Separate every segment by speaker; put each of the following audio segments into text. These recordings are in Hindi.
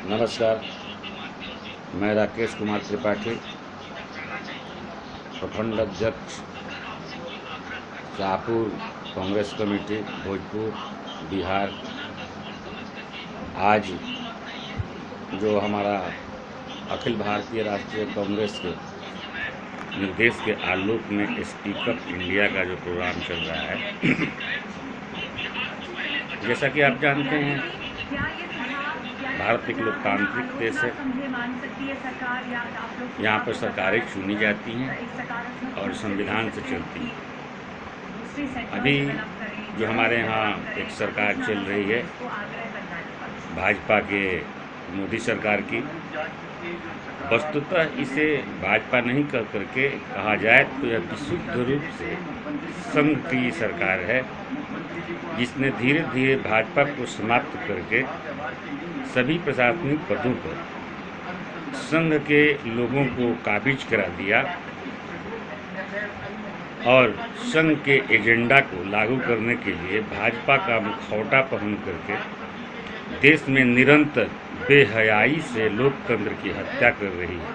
Speaker 1: नमस्कार। मैं राकेश कुमार त्रिपाठी, प्रखंड अध्यक्ष शाहपुर कांग्रेस कमेटी भोजपुर बिहार। आज जो हमारा अखिल भारतीय राष्ट्रीय कांग्रेस के निर्देश के आलोक में स्पीक अप इंडिया का जो प्रोग्राम चल रहा है जैसा कि आप जानते हैं, भारत एक लोकतांत्रिक देश है। यहाँ पर सरकारें चुनी जाती हैं और संविधान से चलती हैं। अभी जो हमारे यहाँ एक सरकार चल रही है भाजपा के मोदी सरकार की, वस्तुतः इसे भाजपा नहीं कह करके कहा जाए तो यह विशुद्ध रूप से संघ की सरकार है, जिसने धीरे धीरे भाजपा को समाप्त करके सभी प्रशासनिक पदों पर संघ के लोगों को काबिज करा दिया और संघ के एजेंडा को लागू करने के लिए भाजपा का मुखौटा पहन करके देश में निरंतर बेहयाई से लोकतंत्र की हत्या कर रही है।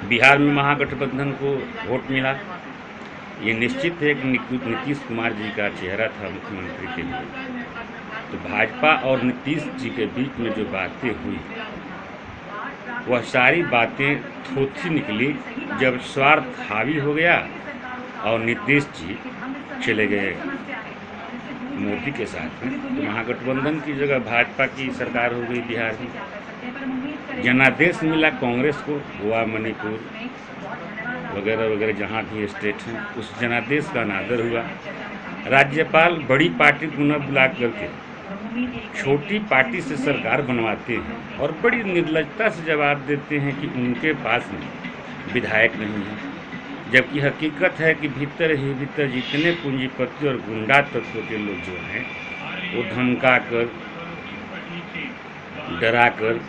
Speaker 1: बिहार में महागठबंधन को वोट मिला, ये निश्चित है कि नीतीश कुमार जी का चेहरा था मुख्यमंत्री के लिए। तो भाजपा और नीतीश जी के बीच में जो बातें हुई, वह सारी बातें थोथी निकली जब स्वार्थ हावी हो गया और नीतीश जी चले गए मोदी के साथ में। तो महागठबंधन की जगह भाजपा की सरकार हो गई बिहार में। जनादेश मिला कांग्रेस को, गोवा मणिपुर वगैरह वगैरह जहाँ भी स्टेट हैं, उस जनादेश का अनादर हुआ। राज्यपाल बड़ी पार्टी को न बुला करके छोटी पार्टी से सरकार बनवाते हैं और बड़ी निर्लजता से जवाब देते हैं कि उनके पास में विधायक नहीं है, जबकि हकीकत है कि भीतर ही भीतर जितने पूंजीपति और गुंडा तत्व के लोग जो हैं, वो धमका कर, डरा कर,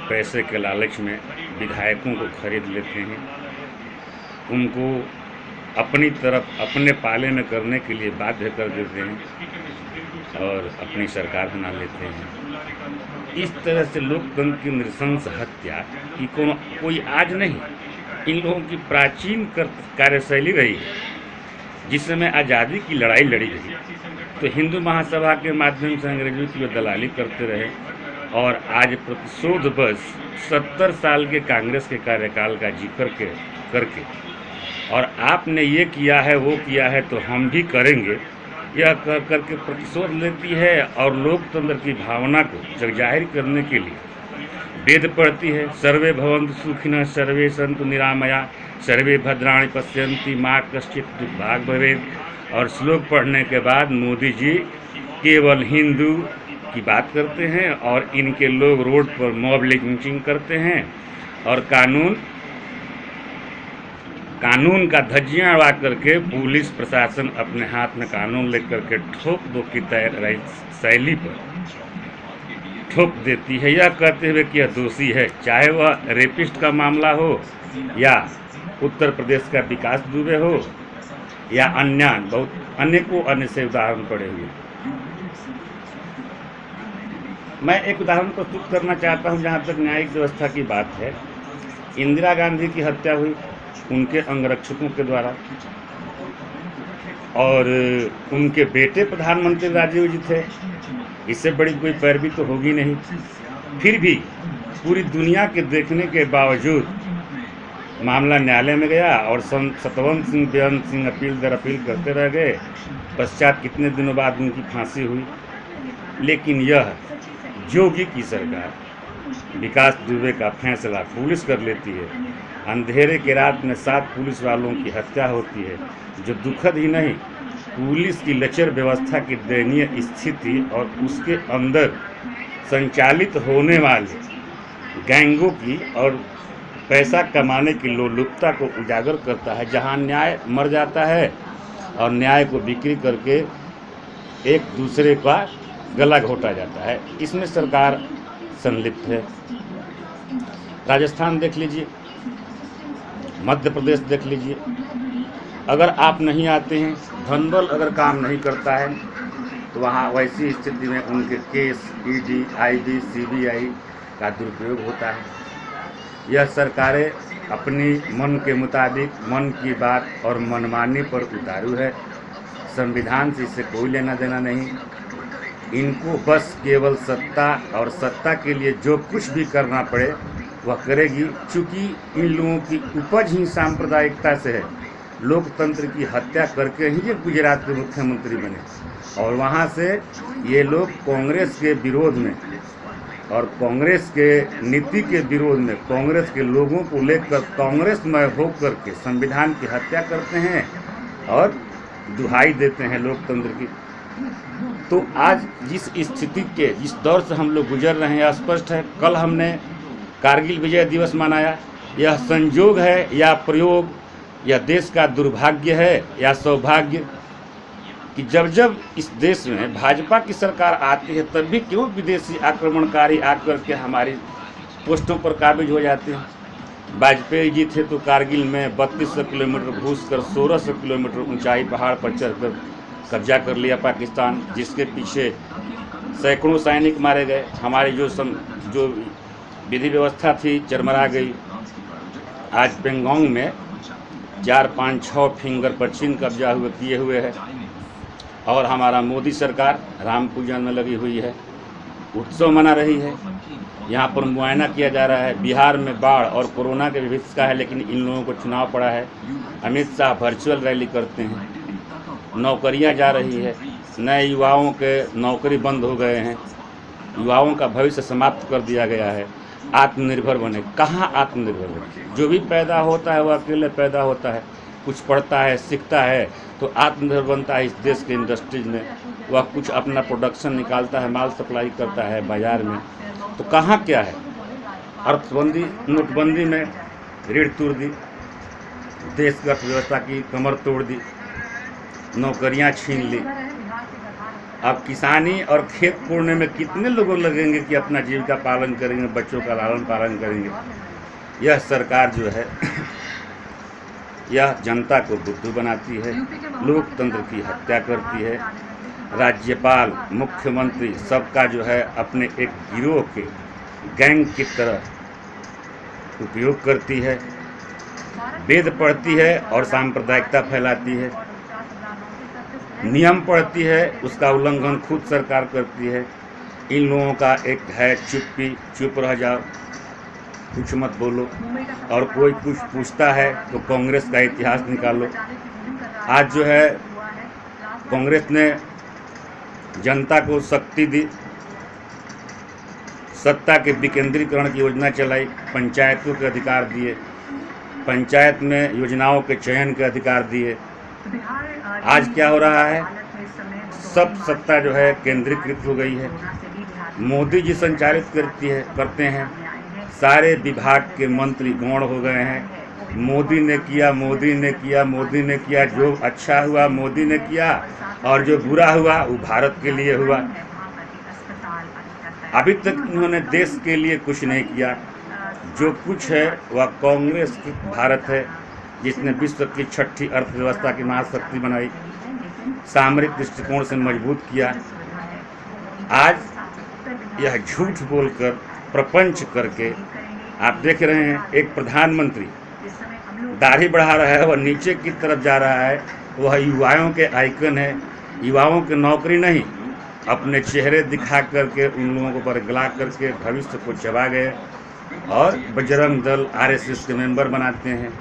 Speaker 1: पैसे के लालच में विधायकों को खरीद लेते हैं, उनको अपनी तरफ अपने पाले में करने के लिए बाध्य कर देते हैं और अपनी सरकार बना लेते हैं। इस तरह से लोकतंत्र की नृशंस हत्या की कोई आज नहीं, इन लोगों की प्राचीन कार्यशैली रही है। जिस समय आज़ादी की लड़ाई लड़ी गई तो हिंदू महासभा के माध्यम से अंग्रेजों की दलाली करते रहे और आज प्रतिशोध बस 70 साल के कांग्रेस के कार्यकाल का जिक्र करके और आपने ये किया है वो किया है तो हम भी करेंगे, यह कर करके प्रतिशोध लेती है और लोकतंत्र की भावना को जगजाहिर करने के लिए वेद पढ़ती है। सर्वे भवन्तु सुखिनः, सर्वे सन्तु निरामया, सर्वे भद्राणि पश्यन्ति, मा कश्चित् दुर्भाग् भवेत्। और श्लोक पढ़ने के बाद मोदी जी केवल हिंदू की बात करते हैं और इनके लोग रोड पर मॉब लिंचिंग करते हैं और कानून का धज्जियां उड़ा करके पुलिस प्रशासन अपने हाथ में कानून लेकर के ठोक दो की शैली पर ठोक देती है, यह कहते हुए कि यह दोषी है, चाहे वह रेपिस्ट का मामला हो या उत्तर प्रदेश का विकास दुबे हो या अन्य बहुत अनेकों अन्य से उदाहरण पड़े हुए। मैं एक उदाहरण प्रस्तुत करना चाहता हूं जहां तक न्यायिक व्यवस्था की बात है। इंदिरा गांधी की हत्या हुई उनके अंगरक्षकों के द्वारा और उनके बेटे प्रधानमंत्री राजीव जी थे। इससे बड़ी कोई पैरवी तो होगी नहीं। फिर भी पूरी दुनिया के देखने के बावजूद मामला न्यायालय में गया और सतवंत सिंह बेअंत सिंह अपील दर अपील करते रह गए। पश्चात कितने दिनों बाद उनकी फांसी हुई। लेकिन यह जोगी की सरकार, विकास दुबे का फैसला पुलिस कर लेती है। अंधेरे की रात में 7 पुलिस वालों की हत्या होती है, जो दुखद ही नहीं, पुलिस की लचर व्यवस्था की दयनीय स्थिति और उसके अंदर संचालित होने वाले गैंगों की और पैसा कमाने की लोलुपता को उजागर करता है, जहां न्याय मर जाता है और न्याय को बिक्री करके एक दूसरे का गला घोटा जाता है। इसमें सरकार संलिप्त है। राजस्थान देख लीजिए, मध्य प्रदेश देख लीजिए। अगर आप नहीं आते हैं, धनबल अगर काम नहीं करता है तो वहाँ वैसी स्थिति में उनके केस ईडी, आईबी, सीबीआई का दुरुपयोग होता है। यह सरकारें अपनी मन के मुताबिक मन की बात और मनमानी पर उतारू है। संविधान से इससे कोई लेना देना नहीं। इनको बस केवल सत्ता और सत्ता के लिए जो कुछ भी करना पड़े वह करेगी। चूँकि इन लोगों की उपज ही सांप्रदायिकता से है। लोकतंत्र की हत्या करके ही ये गुजरात के मुख्यमंत्री बने और वहाँ से ये लोग कांग्रेस के विरोध में और कांग्रेस के नीति के विरोध में कांग्रेस के लोगों को लेकर कांग्रेसमय होकर के संविधान की हत्या करते हैं और दुहाई देते हैं लोकतंत्र की। तो आज जिस स्थिति के जिस दौर से हम लोग गुजर रहे हैं स्पष्ट है। कल हमने कारगिल विजय दिवस मनाया। यह संयोग है या प्रयोग या देश का दुर्भाग्य है या सौभाग्य कि जब जब इस देश में भाजपा की सरकार आती है तब भी क्यों विदेशी आक्रमणकारी आकर के हमारी पोस्टों पर काबिज हो जाते हैं। वाजपेयी जी थे तो कारगिल में 3200 किलोमीटर घुसकर 1600 किलोमीटर ऊंचाई पहाड़ पर चढ़कर कब्जा कर लिया पाकिस्तान, जिसके पीछे सैकड़ों सैनिक मारे गए। हमारी जो विधि व्यवस्था थी चरमरा गई। आज पेंगोंग में 4, 5, 6 फिंगर पर चीन कब्जा किए हुए है और हमारा मोदी सरकार राम पूजन में लगी हुई है, उत्सव मना रही है। यहाँ पर मुआयना किया जा रहा है। बिहार में बाढ़ और कोरोना के विभीषिका है, लेकिन इन लोगों को चुनाव पड़ा है। अमित शाह वर्चुअल रैली करते हैं। नौकरियाँ जा रही है। नए युवाओं के नौकरी बंद हो गए हैं। युवाओं का भविष्य समाप्त कर दिया गया है। आत्मनिर्भर बने, कहाँ आत्मनिर्भर बने? जो भी पैदा होता है वह अकेले पैदा होता है। कुछ पढ़ता है, सीखता है तो आत्मनिर्भर बनता है। इस देश के इंडस्ट्रीज में वह कुछ अपना प्रोडक्शन निकालता है, माल सप्लाई करता है बाज़ार में। तो कहाँ क्या है? अर्थबंदी, नोटबंदी में ऋण तोड़ दी, देश की अर्थव्यवस्था की कमर तोड़ दी, नौकरियां छीन ली। अब किसानी और खेत कोड़ने में कितने लोग लगेंगे कि अपना जीविका पालन करेंगे, बच्चों का लालन पालन करेंगे। यह सरकार जो है यह जनता को बुद्धू बनाती है, लोकतंत्र की हत्या करती है। राज्यपाल, मुख्यमंत्री सबका जो है अपने एक गिरोह के गैंग की तरह उपयोग करती है। वेद पढ़ती है और सांप्रदायिकता फैलाती है। नियम पढ़ती है, उसका उल्लंघन खुद सरकार करती है। इन लोगों का एक है चुप्पी, चुप रह जाओ, कुछ मत बोलो। और कोई कुछ पूछता है तो कांग्रेस का इतिहास निकालो। आज जो है कांग्रेस ने जनता को शक्ति दी, सत्ता के विकेंद्रीकरण की योजना चलाई, पंचायतों के अधिकार दिए, पंचायत में योजनाओं के चयन के अधिकार दिए। आज क्या हो रहा है? सब सत्ता जो है केंद्रीकृत हो गई है। मोदी जी संचालित करते हैं। सारे विभाग के मंत्री गौण हो गए हैं। मोदी ने किया, मोदी ने किया, मोदी ने किया। जो अच्छा हुआ मोदी ने किया और जो बुरा हुआ वो भारत के लिए हुआ। अभी तक इन्होंने देश के लिए कुछ नहीं किया। जो कुछ है वह कांग्रेस की भारत है, जिसने विश्व की 6ठी अर्थव्यवस्था की महाशक्ति बनाई, सामरिक दृष्टिकोण से मजबूत किया। आज यह झूठ बोलकर प्रपंच करके आप देख रहे हैं एक प्रधानमंत्री दाढ़ी बढ़ा रहा है, वह नीचे की तरफ जा रहा है। वह युवाओं के आइकन है। युवाओं की नौकरी नहीं, अपने चेहरे दिखा करके उन लोगों को बरगला करके भविष्य को चबा गए और बजरंग दल, आरएसएस के मेंबर बनाते हैं।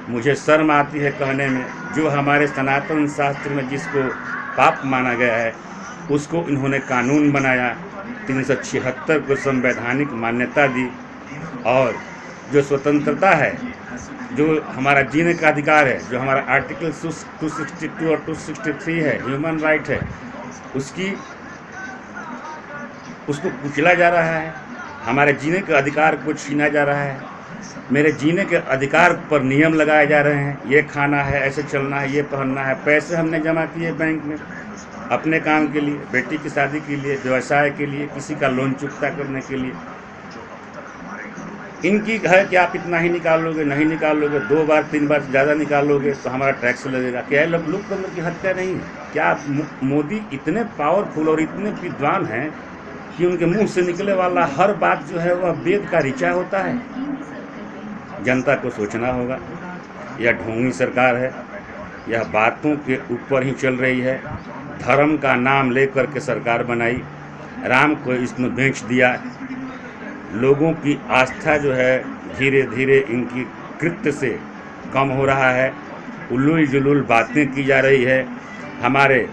Speaker 1: मुझे शर्म आती है कहने में, जो हमारे सनातन शास्त्र में जिसको पाप माना गया है उसको इन्होंने कानून बनाया, 376 को संवैधानिक मान्यता दी। और जो स्वतंत्रता है, जो हमारा जीने का अधिकार है, जो हमारा आर्टिकल 262 और 263 है, ह्यूमन राइट है, उसको कुचला जा रहा है। हमारे जीने के अधिकार को छीना जा रहा है। मेरे जीने के अधिकार पर नियम लगाए जा रहे हैं। ये खाना है, ऐसे चलना है, ये पहनना है। पैसे हमने जमा किए बैंक में अपने काम के लिए, बेटी की शादी के लिए, व्यवसाय के लिए, किसी का लोन चुकता करने के लिए। इनकी है कि आप इतना ही निकालोगे, नहीं निकालोगे, 2 बार 3 बार से ज़्यादा निकालोगे तो हमारा टैक्स लगेगा। क्या ये लोकतंत्र की हत्या नहीं है? क्या मोदी इतने पावरफुल और इतने विद्वान हैं कि उनके मुंह से निकले वाला हर बात जो है वह वेद का ऋचा होता है? जनता को सोचना होगा। यह ढोंगी सरकार है, यह बातों के ऊपर ही चल रही है। धर्म का नाम लेकर के सरकार बनाई, राम को इसमें बेच दिया। लोगों की आस्था जो है धीरे धीरे इनकी कृत्य से कम हो रहा है। उल्लूल जुलूल बातें की जा रही है। हमारे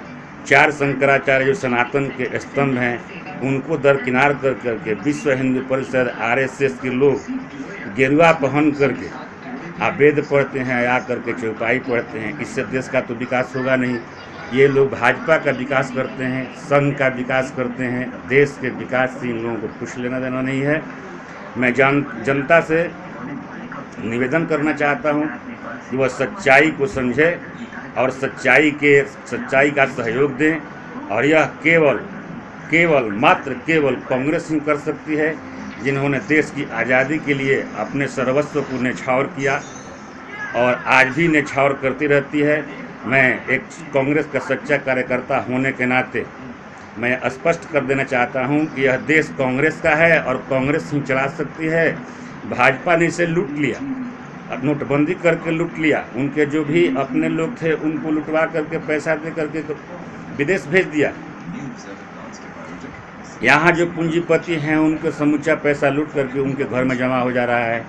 Speaker 1: 4 शंकराचार्य जो सनातन के स्तंभ हैं उनको दरकिनार कर करके विश्व हिंदू परिषद आरएसएस के लोग गेरुआ पहन करके वेद पढ़ते हैं, आ करके चौपाई पढ़ते हैं। इससे देश का तो विकास होगा नहीं। ये लोग भाजपा का विकास करते हैं, संघ का विकास करते हैं। देश के विकास से इन लोगों को कुछ लेना देना नहीं है। मैं जनता से निवेदन करना चाहता हूँ कि वह सच्चाई को समझे और सच्चाई का सहयोग दें। और यह मात्र केवल कांग्रेस ही कर सकती है, जिन्होंने देश की आज़ादी के लिए अपने सर्वस्व को न्यौछावर किया और आज भी न्यौछावर करती रहती है। मैं एक कांग्रेस का सच्चा कार्यकर्ता होने के नाते मैं स्पष्ट कर देना चाहता हूं कि यह देश कांग्रेस का है और कांग्रेस ही चला सकती है। भाजपा ने इसे लूट लिया, नोटबंदी करके लूट लिया। उनके जो भी अपने लोग थे उनको लुटवा करके पैसा दे करके तो विदेश भेज दिया। यहाँ जो पूंजीपति हैं उनके समूचा पैसा लूट करके उनके घर में जमा हो जा रहा है।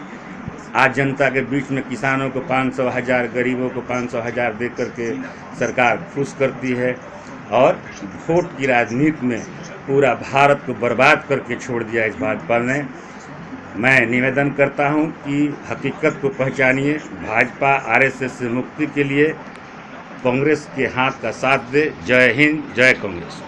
Speaker 1: आज जनता के बीच में किसानों को 500,000, गरीबों को 500,000 दे करके सरकार खुश करती है और वोट की राजनीति में पूरा भारत को बर्बाद करके छोड़ दिया इस भाजपा ने। मैं निवेदन करता हूं कि हकीकत को पहचानिए। भाजपा आरएसएस से मुक्ति के लिए कांग्रेस के हाथ का साथ दे। जय हिंद, जय कांग्रेस।